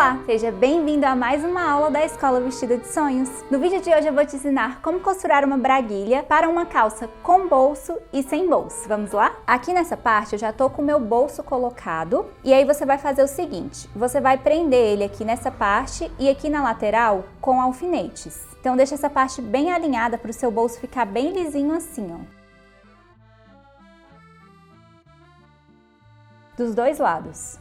Olá, seja bem-vindo a mais uma aula da Escola Vestida de Sonhos. No vídeo de hoje eu vou te ensinar como costurar uma braguilha para uma calça com bolso e sem bolso. Vamos lá? Aqui nessa parte eu já tô com o meu bolso colocado e aí você vai fazer o seguinte, você vai prender ele aqui nessa parte e aqui na lateral com alfinetes. Então deixa essa parte bem alinhada para o seu bolso ficar bem lisinho assim, ó. Dos dois lados.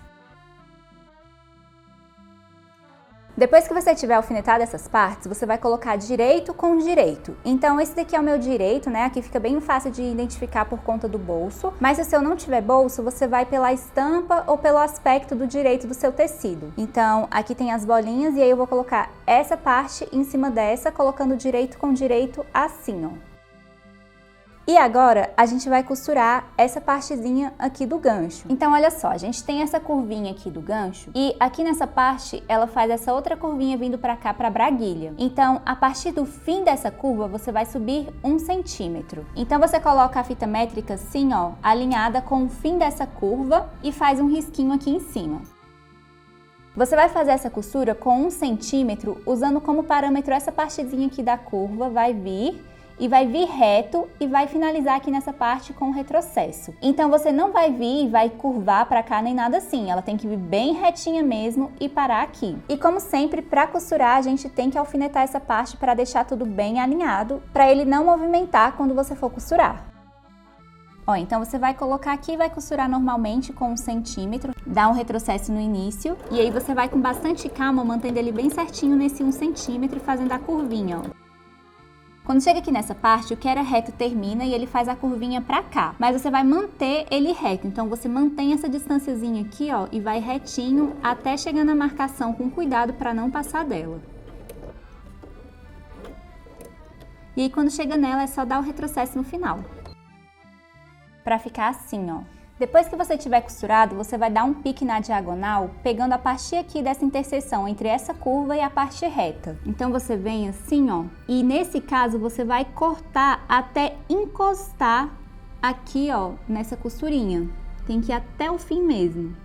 Depois que você tiver alfinetado essas partes, você vai colocar direito com direito. Então esse daqui é o meu direito, né? Aqui fica bem fácil de identificar por conta do bolso. Mas se o seu não tiver bolso, você vai pela estampa ou pelo aspecto do direito do seu tecido. Então aqui tem as bolinhas e aí eu vou colocar essa parte em cima dessa, colocando direito com direito assim, ó. E agora a gente vai costurar essa partezinha aqui do gancho. Então olha só, a gente tem essa curvinha aqui do gancho e aqui nessa parte ela faz essa outra curvinha vindo pra cá pra braguilha. Então a partir do fim dessa curva você vai subir 1 centímetro. Então você coloca a fita métrica assim, ó, alinhada com o fim dessa curva e faz um risquinho aqui em cima. Você vai fazer essa costura com 1 centímetro usando como parâmetro essa partezinha aqui da curva, vai vir reto e vai finalizar aqui nessa parte com retrocesso. Então você não vai vir e vai curvar para cá nem nada assim, ela tem que vir bem retinha mesmo e parar aqui. E como sempre, para costurar a gente tem que alfinetar essa parte para deixar tudo bem alinhado, para ele não movimentar quando você for costurar. Ó, então você vai colocar aqui e vai costurar normalmente com 1 centímetro, dá um retrocesso no início e aí você vai com bastante calma mantendo ele bem certinho nesse 1 centímetro e fazendo a curvinha, ó. Quando chega aqui nessa parte, o que era reto termina e ele faz a curvinha pra cá. Mas você vai manter ele reto, então você mantém essa distânciazinha aqui, ó, e vai retinho até chegar na marcação com cuidado para não passar dela. E aí quando chega nela é só dar o retrocesso no final. Pra ficar assim, ó. Depois que você tiver costurado, você vai dar um pique na diagonal, pegando a parte aqui dessa interseção entre essa curva e a parte reta. Então você vem assim, ó, e nesse caso você vai cortar até encostar aqui, ó, nessa costurinha. Tem que ir até o fim mesmo.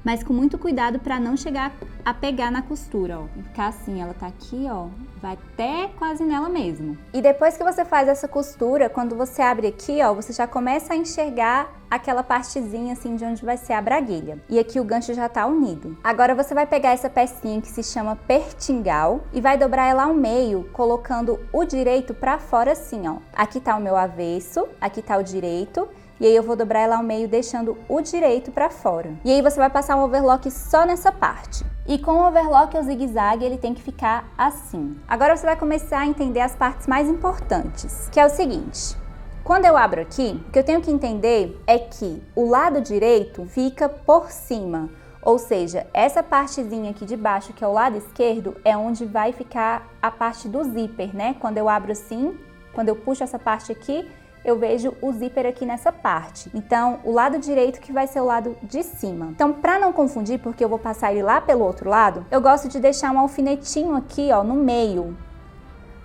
Mas com muito cuidado para não chegar a pegar na costura, ó. Ficar assim, ela tá aqui, ó, vai até quase nela mesmo. E depois que você faz essa costura, quando você abre aqui, ó, você já começa a enxergar aquela partezinha assim de onde vai ser a braguilha. E aqui o gancho já tá unido. Agora você vai pegar essa pecinha que se chama pertingal e vai dobrar ela ao meio, colocando o direito para fora assim, ó. Aqui tá o meu avesso, aqui tá o direito. E aí eu vou dobrar ela ao meio, deixando o direito para fora. E aí você vai passar um overlock só nessa parte. E com o overlock ou zigue-zague, ele tem que ficar assim. Agora você vai começar a entender as partes mais importantes, que é o seguinte. Quando eu abro aqui, o que eu tenho que entender é que o lado direito fica por cima. Ou seja, essa partezinha aqui de baixo, que é o lado esquerdo, é onde vai ficar a parte do zíper, né? Quando eu abro assim, quando eu puxo essa parte aqui, eu vejo o zíper aqui nessa parte. Então, o lado direito que vai ser o lado de cima. Então, para não confundir, porque eu vou passar ele lá pelo outro lado, eu gosto de deixar um alfinetinho aqui, ó, no meio,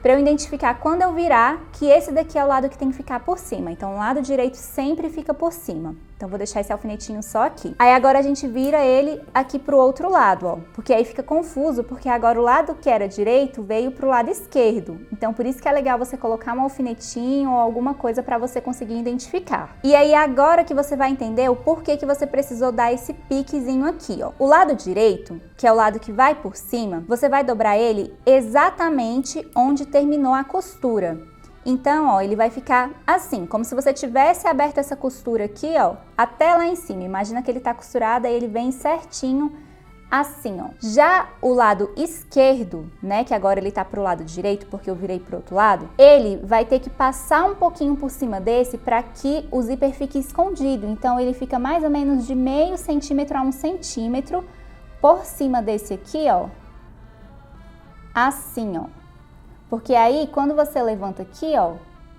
para eu identificar quando eu virar que esse daqui é o lado que tem que ficar por cima. Então, o lado direito sempre fica por cima. Então, vou deixar esse alfinetinho só aqui. Aí, agora a gente vira ele aqui pro outro lado, ó. Porque aí fica confuso, porque agora o lado que era direito veio pro lado esquerdo. Então, por isso que é legal você colocar um alfinetinho ou alguma coisa para você conseguir identificar. E aí, agora que você vai entender o porquê que você precisou dar esse piquezinho aqui, ó. O lado direito, que é o lado que vai por cima, você vai dobrar ele exatamente onde terminou a costura. Então, ó, ele vai ficar assim, como se você tivesse aberto essa costura aqui, ó, até lá em cima. Imagina que ele tá costurado e ele vem certinho assim, ó. Já o lado esquerdo, né, que agora ele tá pro lado direito, porque eu virei pro outro lado, ele vai ter que passar um pouquinho por cima desse para que o zíper fique escondido. Então, ele fica mais ou menos de meio centímetro a 1 centímetro por cima desse aqui, ó, assim, ó. Porque aí, quando você levanta aqui, ó,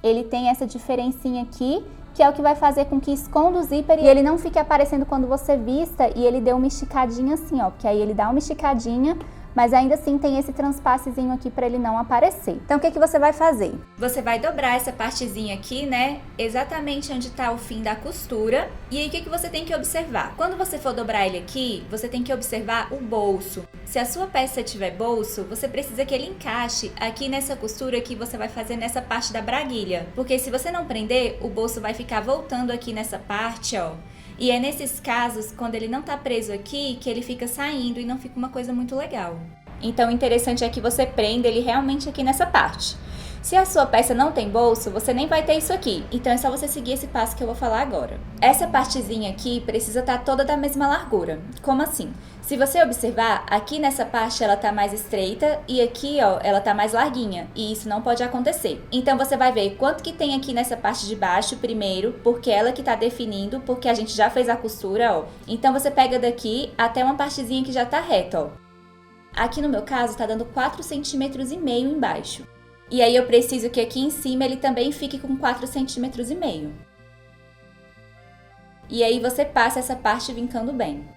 ele tem essa diferencinha aqui, que é o que vai fazer com que esconda o zíper e ele não fique aparecendo quando você vista e ele dê uma esticadinha assim, ó. Porque aí ele dá uma esticadinha mas ainda assim tem esse transpassezinho aqui para ele não aparecer. Então o que você vai fazer? Você vai dobrar essa partezinha aqui, né, exatamente onde está o fim da costura. E aí o que você tem que observar? Quando você for dobrar ele aqui, você tem que observar o bolso. Se a sua peça tiver bolso, você precisa que ele encaixe aqui nessa costura que você vai fazer nessa parte da braguilha, porque se você não prender, o bolso vai ficar voltando aqui nessa parte, ó. E é nesses casos, quando ele não tá preso aqui, que ele fica saindo e não fica uma coisa muito legal. Então o interessante é que você prenda ele realmente aqui nessa parte. Se a sua peça não tem bolso, você nem vai ter isso aqui. Então é só você seguir esse passo que eu vou falar agora. Essa partezinha aqui precisa estar toda da mesma largura. Como assim? Se você observar, aqui nessa parte ela tá mais estreita e aqui, ó, ela tá mais larguinha. E isso não pode acontecer. Então você vai ver quanto que tem aqui nessa parte de baixo primeiro, porque ela que tá definindo, porque a gente já fez a costura, ó. Então você pega daqui até uma partezinha que já tá reta, ó. Aqui no meu caso tá dando 4,5 cm embaixo. E aí eu preciso que aqui em cima ele também fique com 4,5 cm. E aí você passa essa parte vincando bem.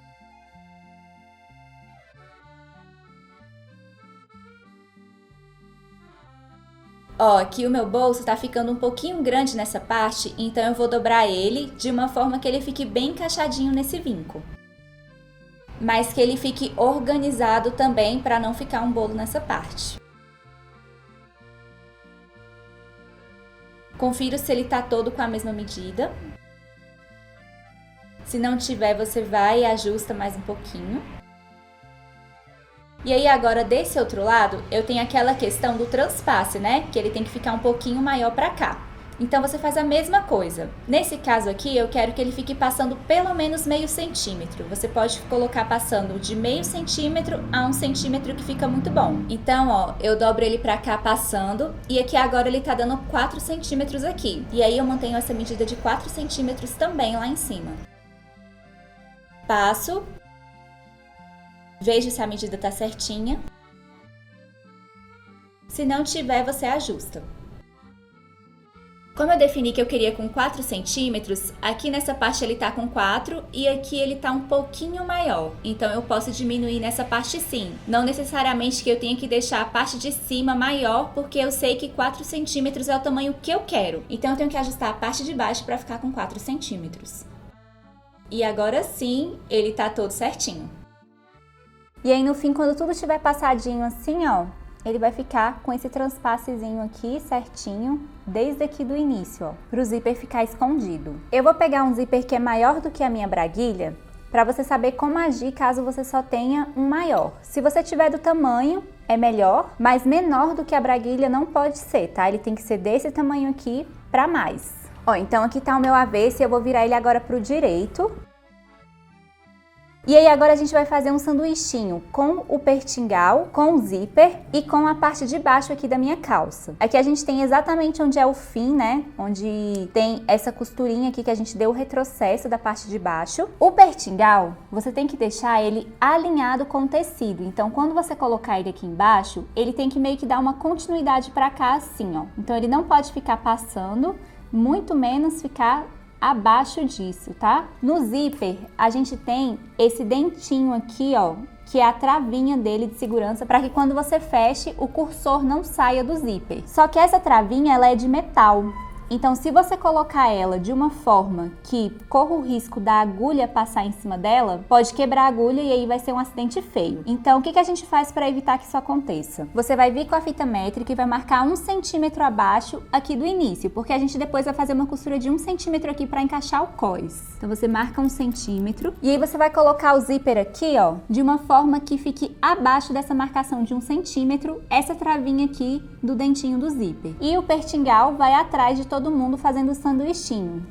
Ó, aqui o meu bolso tá ficando um pouquinho grande nessa parte, então eu vou dobrar ele de uma forma que ele fique bem encaixadinho nesse vinco. Mas que ele fique organizado também para não ficar um bolo nessa parte. Confira se ele tá todo com a mesma medida. Se não tiver, você vai e ajusta mais um pouquinho. E aí agora desse outro lado, eu tenho aquela questão do transpasse, né? Que ele tem que ficar um pouquinho maior pra cá. Então você faz a mesma coisa. Nesse caso aqui, eu quero que ele fique passando pelo menos meio centímetro. Você pode colocar passando de meio centímetro a 1 centímetro, que fica muito bom. Então, ó, eu dobro ele pra cá passando e aqui agora ele tá dando 4 centímetros aqui. E aí eu mantenho essa medida de 4 centímetros também lá em cima. Passo. Vejo se a medida tá certinha. Se não tiver, você ajusta. Como eu defini que eu queria com 4 centímetros, aqui nessa parte ele tá com 4 e aqui ele tá um pouquinho maior. Então eu posso diminuir nessa parte sim. Não necessariamente que eu tenha que deixar a parte de cima maior, porque eu sei que 4 centímetros é o tamanho que eu quero. Então eu tenho que ajustar a parte de baixo para ficar com 4 centímetros. E agora sim, ele tá todo certinho. E aí no fim, quando tudo estiver passadinho assim, ó, ele vai ficar com esse transpassezinho aqui certinho, desde aqui do início, ó, pro zíper ficar escondido. Eu vou pegar um zíper que é maior do que a minha braguilha, para você saber como agir caso você só tenha um maior. Se você tiver do tamanho, é melhor, mas menor do que a braguilha não pode ser, tá? Ele tem que ser desse tamanho aqui para mais. Ó, então aqui tá o meu avesso e eu vou virar ele agora pro direito. E aí agora a gente vai fazer um sanduichinho com o pertingal, com o zíper e com a parte de baixo aqui da minha calça. Aqui a gente tem exatamente onde é o fim, né? Onde tem essa costurinha aqui que a gente deu o retrocesso da parte de baixo. O pertingal, você tem que deixar ele alinhado com o tecido. Então quando você colocar ele aqui embaixo, ele tem que meio que dar uma continuidade pra cá assim, ó. Então ele não pode ficar passando, muito menos ficar abaixo disso, tá? No zíper, a gente tem esse dentinho aqui, ó, que é a travinha dele de segurança para que quando você feche, o cursor não saia do zíper. Só que essa travinha, ela é de metal. Então, se você colocar ela de uma forma que corra o risco da agulha passar em cima dela, pode quebrar a agulha e aí vai ser um acidente feio. Então, o que a gente faz para evitar que isso aconteça? Você vai vir com a fita métrica e vai marcar 1 centímetro abaixo aqui do início, porque a gente depois vai fazer uma costura de 1 centímetro aqui para encaixar o cós. Então, você marca 1 centímetro e aí você vai colocar o zíper aqui, ó, de uma forma que fique abaixo dessa marcação de 1 centímetro, essa travinha aqui do dentinho do zíper. E o pertingal vai atrás de todo mundo fazendo o sanduichinho.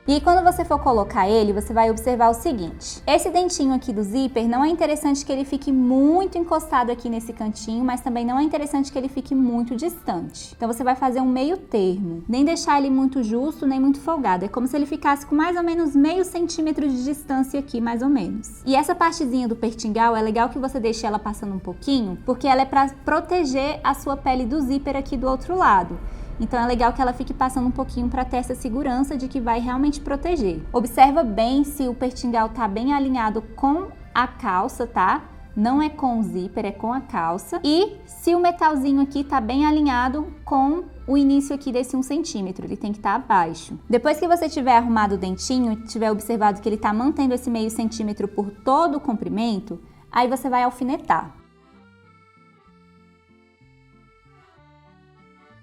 E quando você for colocar ele, você vai observar o seguinte: esse dentinho aqui do zíper não é interessante que ele fique muito encostado aqui nesse cantinho, mas também não é interessante que ele fique muito distante. Então você vai fazer um meio termo, nem deixar ele muito justo, nem muito folgado. É como se ele ficasse com mais ou menos meio centímetro de distância aqui, mais ou menos. E essa partezinha do pertingal, é legal que você deixe ela passando um pouquinho, porque ela é para proteger a sua pele do zíper aqui do outro lado. Então é legal que ela fique passando um pouquinho para ter essa segurança de que vai realmente proteger. Observa bem se o pertingal tá bem alinhado com a calça, tá? não é com o zíper, é com a calça. E se o metalzinho aqui tá bem alinhado com o início aqui desse 1 centímetro, ele tem que estar abaixo. Depois que você tiver arrumado o dentinho e tiver observado que ele tá mantendo esse meio centímetro por todo o comprimento, aí você vai alfinetar.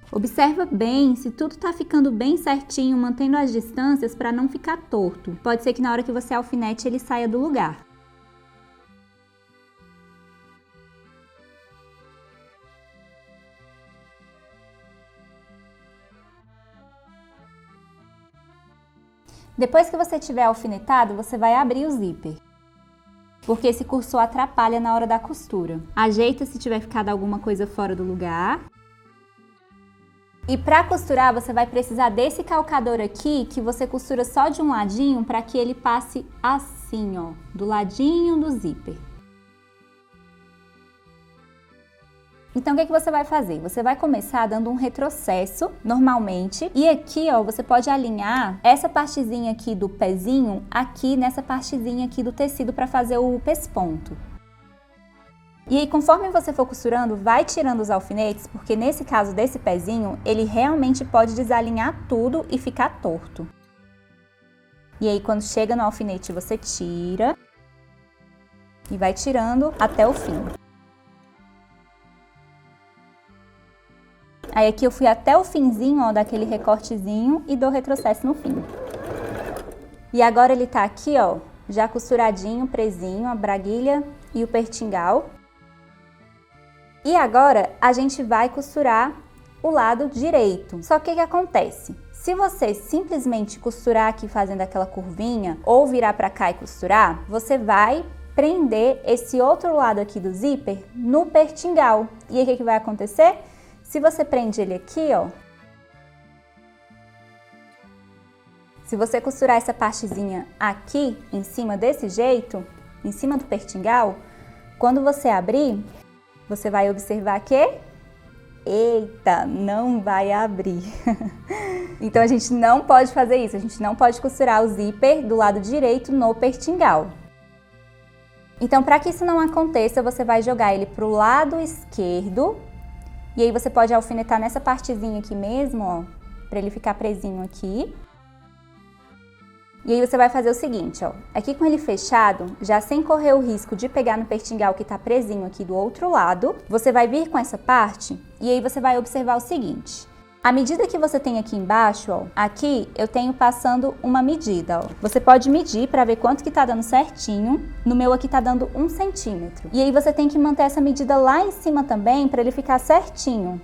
Observa bem se tudo tá ficando bem certinho, mantendo as distâncias para não ficar torto. Pode ser que na hora que você alfinete ele saia do lugar. Depois que você tiver alfinetado, você vai abrir o zíper, porque esse cursor atrapalha na hora da costura. Ajeita se tiver ficado alguma coisa fora do lugar. E para costurar, você vai precisar desse calcador aqui, que você costura só de um ladinho, para que ele passe assim, ó, do ladinho do zíper. Então, o que você vai fazer? Você vai começar dando um retrocesso, normalmente, e aqui, ó, você pode alinhar essa partezinha aqui do pezinho aqui nessa partezinha aqui do tecido para fazer o pesponto. E aí, conforme você for costurando, vai tirando os alfinetes, porque nesse caso desse pezinho, ele realmente pode desalinhar tudo e ficar torto. E aí, quando chega no alfinete, você tira e vai tirando até o fim. Aí aqui eu fui até o finzinho, ó, daquele recortezinho e dou retrocesso no fim. E agora ele tá aqui, ó, já costuradinho, presinho, a braguilha e o pertingal. E agora a gente vai costurar o lado direito. Só que o que acontece? Se você simplesmente costurar aqui fazendo aquela curvinha ou virar pra cá e costurar, você vai prender esse outro lado aqui do zíper no pertingal. E aí o que vai acontecer? Se você prende ele aqui, ó, se você costurar essa partezinha aqui em cima desse jeito, em cima do pertingal, quando você abrir, você vai observar que, eita, não vai abrir. Então a gente não pode fazer isso, a gente não pode costurar o zíper do lado direito no pertingal. Então, para que isso não aconteça, você vai jogar ele pro lado esquerdo. E aí você pode alfinetar nessa partezinha aqui mesmo, ó, para ele ficar presinho aqui. E aí você vai fazer o seguinte, ó, aqui com ele fechado, já sem correr o risco de pegar no pertingal que tá presinho aqui do outro lado, você vai vir com essa parte e aí você vai observar o seguinte. A medida que você tem aqui embaixo, ó, aqui eu tenho passando uma medida, ó. Você pode medir para ver quanto que tá dando certinho. No meu aqui tá dando 1 centímetro. E aí você tem que manter essa medida lá em cima também para ele ficar certinho.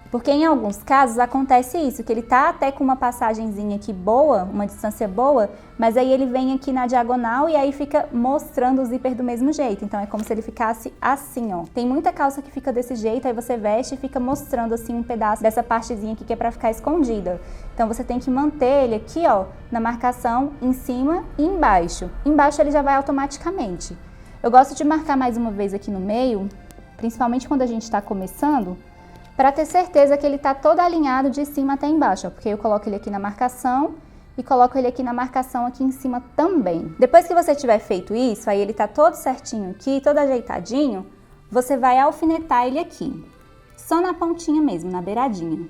Porque em alguns casos acontece isso, que ele tá até com uma passagenzinha aqui boa, uma distância boa, mas aí ele vem aqui na diagonal e aí fica mostrando o zíper do mesmo jeito. Então é como se ele ficasse assim, ó. Tem muita calça que fica desse jeito, aí você veste e fica mostrando assim um pedaço dessa partezinha aqui que é pra ficar escondida. Então você tem que manter ele aqui, ó, na marcação em cima e embaixo. Embaixo ele já vai automaticamente. Eu gosto de marcar mais uma vez aqui no meio, principalmente quando a gente tá começando, para ter certeza que ele está todo alinhado de cima até embaixo, ó, porque eu coloco ele aqui na marcação e coloco ele aqui na marcação aqui em cima também. Depois que você tiver feito isso, aí ele tá todo certinho aqui, todo ajeitadinho, você vai alfinetar ele aqui, só na pontinha mesmo, na beiradinha.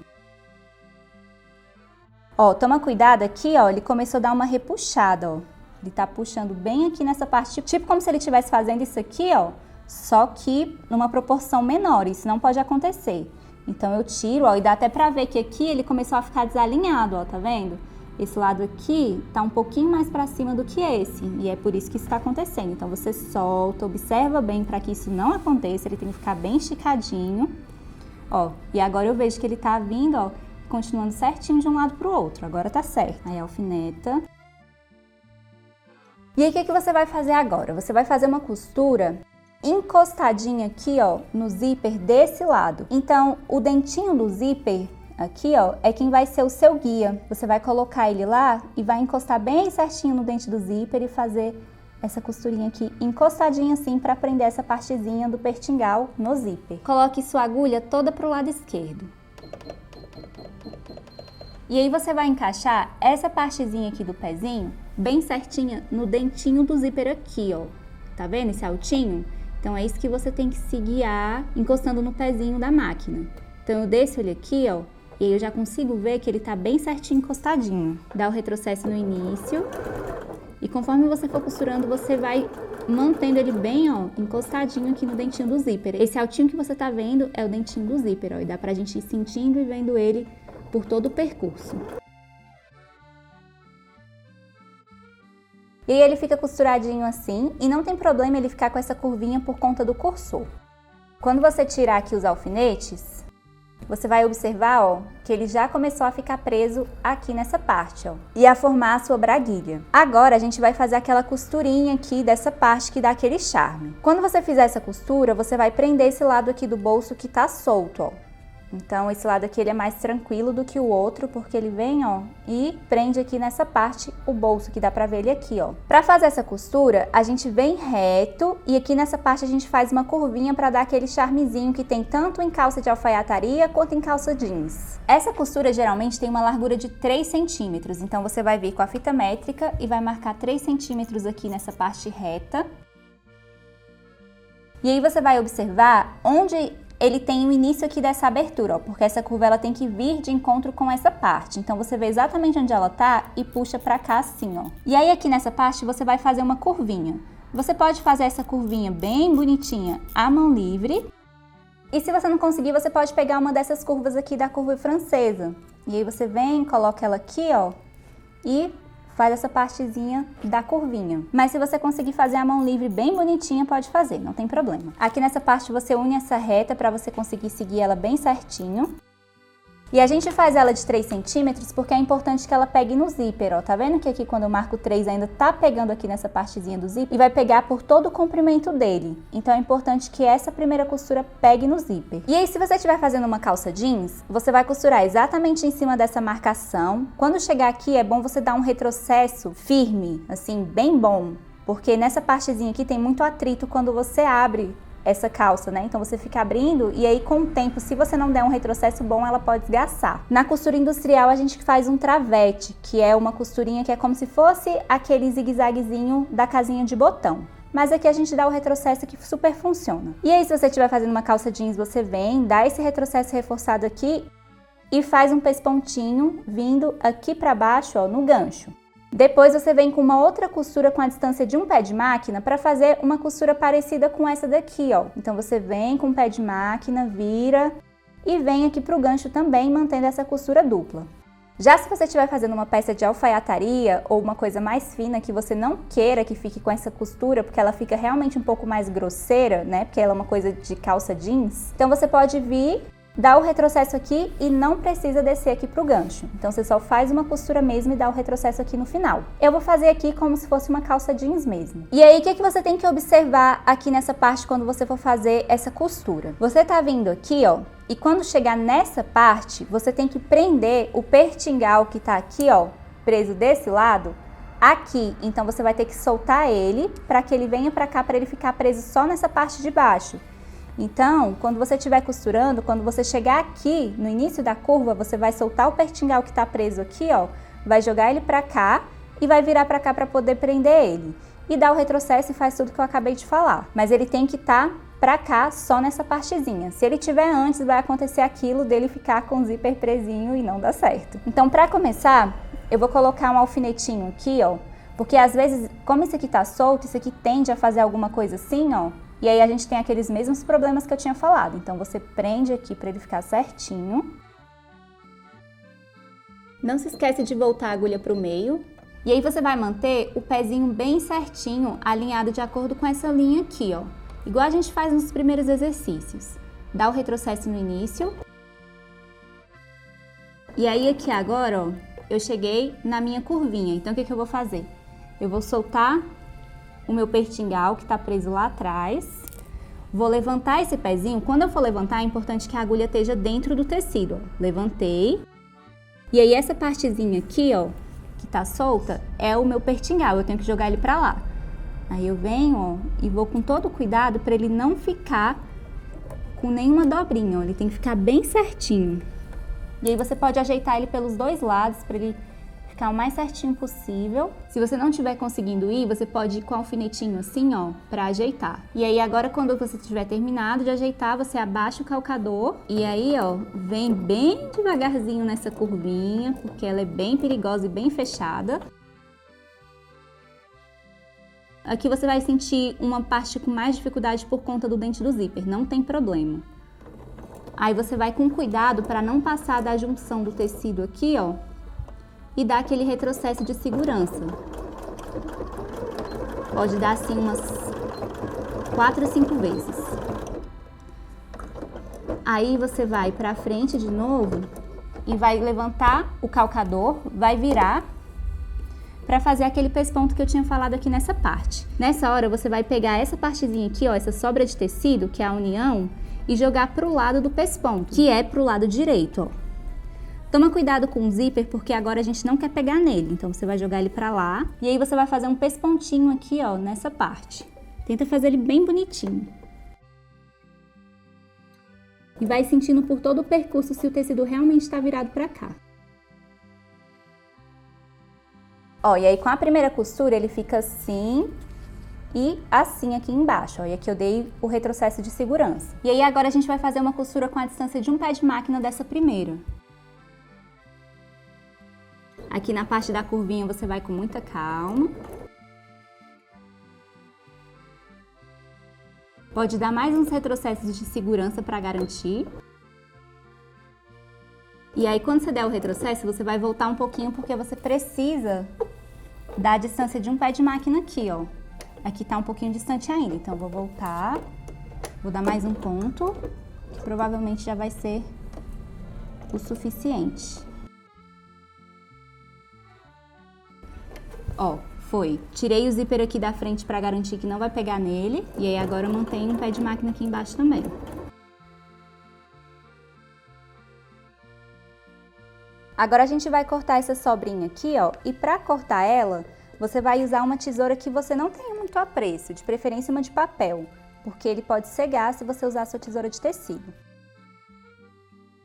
Ó, toma cuidado aqui, ó, ele começou a dar uma repuxada, ó. Ele tá puxando bem aqui nessa parte, tipo como se ele estivesse fazendo isso aqui, ó, só que numa proporção menor, isso não pode acontecer. Então eu tiro, ó, e dá até pra ver que aqui ele começou a ficar desalinhado, ó, tá vendo? Esse lado aqui tá um pouquinho mais pra cima do que esse, e é por isso que isso tá acontecendo. Então você solta, observa bem pra que isso não aconteça, ele tem que ficar bem esticadinho, ó. E agora eu vejo que ele tá vindo, ó, continuando certinho de um lado pro outro, agora tá certo. Aí alfineta. E aí o que você vai fazer agora? Você vai fazer uma costura encostadinha aqui, ó, no zíper desse lado. Então, o dentinho do zíper aqui, ó, é quem vai ser o seu guia. Você vai colocar ele lá e vai encostar bem certinho no dente do zíper e fazer essa costurinha aqui encostadinha assim para prender essa partezinha do pertingal no zíper. Coloque sua agulha toda pro lado esquerdo. E aí você vai encaixar essa partezinha aqui do pezinho bem certinha no dentinho do zíper aqui, ó. Tá vendo esse altinho? Então Então é isso que você tem que se guiar encostando no pezinho da máquina. Então eu desço ele aqui, ó, e aí eu já consigo ver que ele tá bem certinho encostadinho. Dá o retrocesso no início. E conforme você for costurando, você vai mantendo ele bem, ó, encostadinho aqui no dentinho do zíper. Esse altinho que você tá vendo é o dentinho do zíper, ó, e dá pra gente ir sentindo e vendo ele por todo o percurso. E aí ele fica costuradinho assim, e não tem problema ele ficar com essa curvinha por conta do cursor. Quando você tirar aqui os alfinetes, você vai observar, ó, que ele já começou a ficar preso aqui nessa parte, ó, e a formar a sua braguilha. Agora a gente vai fazer aquela costurinha aqui dessa parte que dá aquele charme. Quando você fizer essa costura, você vai prender esse lado aqui do bolso que tá solto, ó. Então esse lado aqui ele é mais tranquilo do que o outro, porque ele vem, ó, e prende aqui nessa parte o bolso, que dá pra ver ele aqui, ó. Pra fazer essa costura, a gente vem reto e aqui nessa parte a gente faz uma curvinha pra dar aquele charmezinho que tem tanto em calça de alfaiataria quanto em calça jeans. Essa costura geralmente tem uma largura de 3 centímetros, então você vai vir com a fita métrica e vai marcar 3 centímetros aqui nessa parte reta. E aí você vai observar onde ele tem o início aqui dessa abertura, ó, porque essa curva ela tem que vir de encontro com essa parte. Então você vê exatamente onde ela tá e puxa pra cá assim, ó. E aí aqui nessa parte você vai fazer uma curvinha. Você pode fazer essa curvinha bem bonitinha à mão livre. E se você não conseguir, você pode pegar uma dessas curvas aqui da curva francesa. E aí você vem, coloca ela aqui, ó, e faz essa partezinha da curvinha. Mas se você conseguir fazer a mão livre bem bonitinha, pode fazer, não tem problema. Aqui nessa parte você une essa reta para você conseguir seguir ela bem certinho. E a gente faz ela de 3 centímetros porque é importante que ela pegue no zíper, ó. Tá vendo que aqui quando eu marco 3 ainda tá pegando aqui nessa partezinha do zíper e vai pegar por todo o comprimento dele. Então é importante que essa primeira costura pegue no zíper. E aí se você estiver fazendo uma calça jeans, você vai costurar exatamente em cima dessa marcação. Quando chegar aqui é bom você dar um retrocesso firme, assim, bem bom. Porque nessa partezinha aqui tem muito atrito quando você abre essa calça, né? Então você fica abrindo e aí com o tempo, se você não der um retrocesso bom, ela pode esgaçar. Na costura industrial a gente faz um travete, que é uma costurinha que é como se fosse aquele zigue-zaguezinho da casinha de botão. Mas aqui a gente dá o retrocesso que super funciona. E aí se você estiver fazendo uma calça jeans, você vem, dá esse retrocesso reforçado aqui e faz um pespontinho vindo aqui pra baixo, ó, no gancho. Depois você vem com uma outra costura com a distância de um pé de máquina para fazer uma costura parecida com essa daqui, ó. Então você vem com o pé de máquina, vira e vem aqui pro gancho também, mantendo essa costura dupla. Já se você estiver fazendo uma peça de alfaiataria ou uma coisa mais fina que você não queira que fique com essa costura, porque ela fica realmente um pouco mais grosseira, né? Porque ela é uma coisa de calça jeans. Então você pode vir, dá o retrocesso aqui e não precisa descer aqui pro gancho. Então você só faz uma costura mesmo e dá o retrocesso aqui no final. Eu vou fazer aqui como se fosse uma calça jeans mesmo. E aí o que que você tem que observar aqui nessa parte quando você for fazer essa costura? Você tá vindo aqui, ó, e quando chegar nessa parte, você tem que prender o pertingal que tá aqui, ó, preso desse lado, aqui. Então você vai ter que soltar ele para que ele venha para cá, para ele ficar preso só nessa parte de baixo. Então, quando você estiver costurando, quando você chegar aqui no início da curva, você vai soltar o pertingal que está preso aqui, ó, vai jogar ele para cá e vai virar para cá para poder prender ele. E dá o retrocesso e faz tudo que eu acabei de falar. Mas ele tem que estar para cá só nessa partezinha. Se ele tiver antes, vai acontecer aquilo dele ficar com o zíper presinho e não dá certo. Então, para começar, eu vou colocar um alfinetinho aqui, ó, porque às vezes, como esse aqui tá solto, isso aqui tende a fazer alguma coisa assim, ó. E aí a gente tem aqueles mesmos problemas que eu tinha falado. Então você prende aqui para ele ficar certinho. Não se esquece de voltar a agulha para o meio. E aí você vai manter o pezinho bem certinho, alinhado de acordo com essa linha aqui, ó. Igual a gente faz nos primeiros exercícios. Dá o retrocesso no início. E aí aqui agora, ó, eu cheguei na minha curvinha. Então o que que eu vou fazer? Eu vou soltar o meu pertingal que tá preso lá atrás. Vou levantar esse pezinho. Quando eu for levantar, é importante que a agulha esteja dentro do tecido, ó. Levantei. E aí essa partezinha aqui, ó, que tá solta, é o meu pertingal. Eu tenho que jogar ele pra lá. Aí eu venho, ó, e vou com todo cuidado para ele não ficar com nenhuma dobrinha, ó. Ele tem que ficar bem certinho. E aí você pode ajeitar ele pelos dois lados para ele ficar o mais certinho possível. Se você não estiver conseguindo ir, você pode ir com o alfinetinho assim, ó, pra ajeitar. E aí agora quando você tiver terminado de ajeitar, você abaixa o calcador e aí, ó, vem bem devagarzinho nessa curvinha, porque ela é bem perigosa e bem fechada. Aqui você vai sentir uma parte com mais dificuldade por conta do dente do zíper, não tem problema. Aí você vai com cuidado para não passar da junção do tecido aqui, ó, e dar aquele retrocesso de segurança. Pode dar assim umas 4 a 5 vezes. Aí você vai para frente de novo e vai levantar o calcador, vai virar para fazer aquele pesponto que eu tinha falado aqui nessa parte. Nessa hora você vai pegar essa partezinha aqui, ó, essa sobra de tecido, que é a união, e jogar pro lado do pesponto, que é pro lado direito, ó. Toma cuidado com o zíper, porque agora a gente não quer pegar nele, então você vai jogar ele pra lá, e aí você vai fazer um pespontinho aqui, ó, nessa parte. Tenta fazer ele bem bonitinho. E vai sentindo por todo o percurso se o tecido realmente está virado pra cá. Ó, e aí com a primeira costura ele fica assim e assim aqui embaixo, ó, e aqui eu dei o retrocesso de segurança. E aí agora a gente vai fazer uma costura com a distância de um pé de máquina dessa primeira. Aqui na parte da curvinha você vai com muita calma. Pode dar mais uns retrocessos de segurança para garantir. E aí quando você der o retrocesso, você vai voltar um pouquinho porque você precisa da distância de um pé de máquina aqui, ó. Aqui tá um pouquinho distante ainda, então eu vou voltar, vou dar mais um ponto, que provavelmente já vai ser o suficiente. Ó, foi. Tirei o zíper aqui da frente pra garantir que não vai pegar nele, e aí agora eu mantenho um pé de máquina aqui embaixo também. Agora a gente vai cortar essa sobrinha aqui, ó, e pra cortar ela, você vai usar uma tesoura que você não tenha muito apreço, de preferência uma de papel, porque ele pode cegar se você usar a sua tesoura de tecido.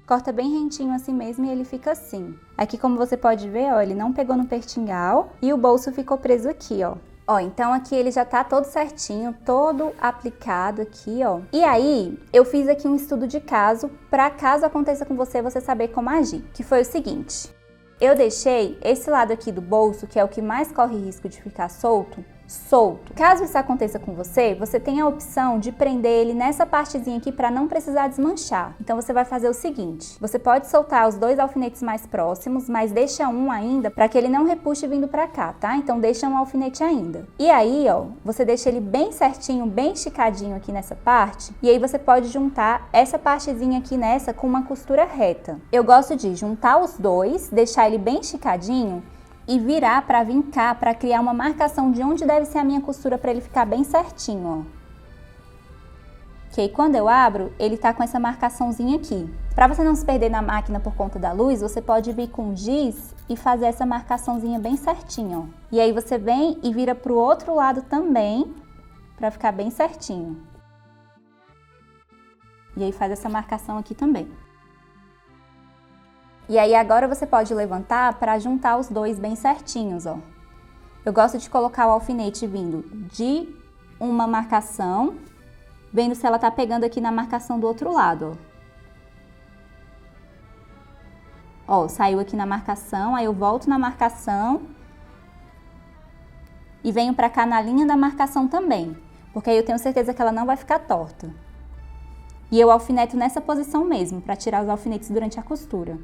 Corta bem rentinho assim mesmo e ele fica assim. Aqui, como você pode ver, ó, ele não pegou no pertingal e o bolso ficou preso aqui, ó. Ó, então aqui ele já tá todo certinho, todo aplicado aqui, ó. E aí, eu fiz aqui um estudo de caso, pra caso aconteça com você, você saber como agir. Que foi o seguinte, eu deixei esse lado aqui do bolso, que é o que mais corre risco de ficar solto. Caso isso aconteça com você, você tem a opção de prender ele nessa partezinha aqui para não precisar desmanchar. Então você vai fazer o seguinte, você pode soltar os 2 alfinetes mais próximos, mas deixa um ainda para que ele não repuxe vindo para cá, tá? Então deixa um alfinete ainda. E aí, ó, você deixa ele bem certinho, bem esticadinho aqui nessa parte, e aí você pode juntar essa partezinha aqui nessa com uma costura reta. Eu gosto de juntar os 2, deixar ele bem esticadinho, e virar para vincar, para criar uma marcação de onde deve ser a minha costura para ele ficar bem certinho, ó. Que aí quando eu abro, ele tá com essa marcaçãozinha aqui. Para você não se perder na máquina por conta da luz, você pode vir com giz e fazer essa marcaçãozinha bem certinho, ó. E aí você vem e vira pro outro lado também, para ficar bem certinho. E aí faz essa marcação aqui também. E aí agora você pode levantar para juntar os 2 bem certinhos, ó. Eu gosto de colocar o alfinete vindo de uma marcação, vendo se ela tá pegando aqui na marcação do outro lado, ó. Ó, saiu aqui na marcação, aí eu volto na marcação e venho pra cá na linha da marcação também, porque aí eu tenho certeza que ela não vai ficar torta. E eu alfineto nessa posição mesmo, para tirar os alfinetes durante a costura.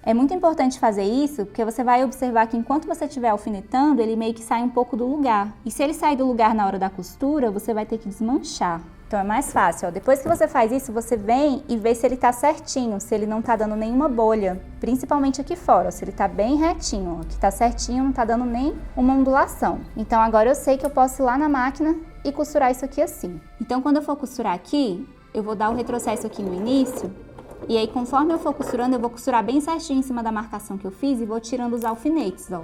É muito importante fazer isso, porque você vai observar que enquanto você estiver alfinetando, ele meio que sai um pouco do lugar. E se ele sair do lugar na hora da costura, você vai ter que desmanchar. Então é mais fácil, ó. Depois que você faz isso, você vem e vê se ele tá certinho, se ele não tá dando nenhuma bolha. Principalmente aqui fora, ó, se ele tá bem retinho, ó. Aqui tá certinho, não tá dando nem uma ondulação. Então agora eu sei que eu posso ir lá na máquina e costurar isso aqui assim. Então quando eu for costurar aqui, eu vou dar o retrocesso aqui no início. E aí, conforme eu for costurando, eu vou costurar bem certinho em cima da marcação que eu fiz e vou tirando os alfinetes, ó.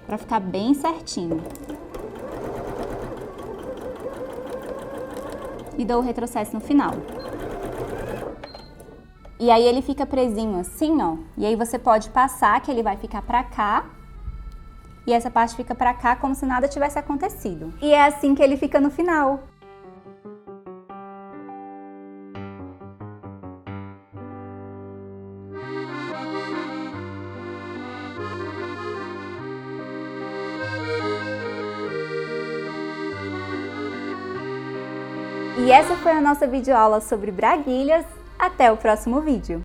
Pra ficar bem certinho. E dou o retrocesso no final. E aí ele fica presinho assim, ó. E aí você pode passar que ele vai ficar pra cá. E essa parte fica pra cá como se nada tivesse acontecido. E é assim que ele fica no final. E essa foi a nossa videoaula sobre braguilhas. Até o próximo vídeo!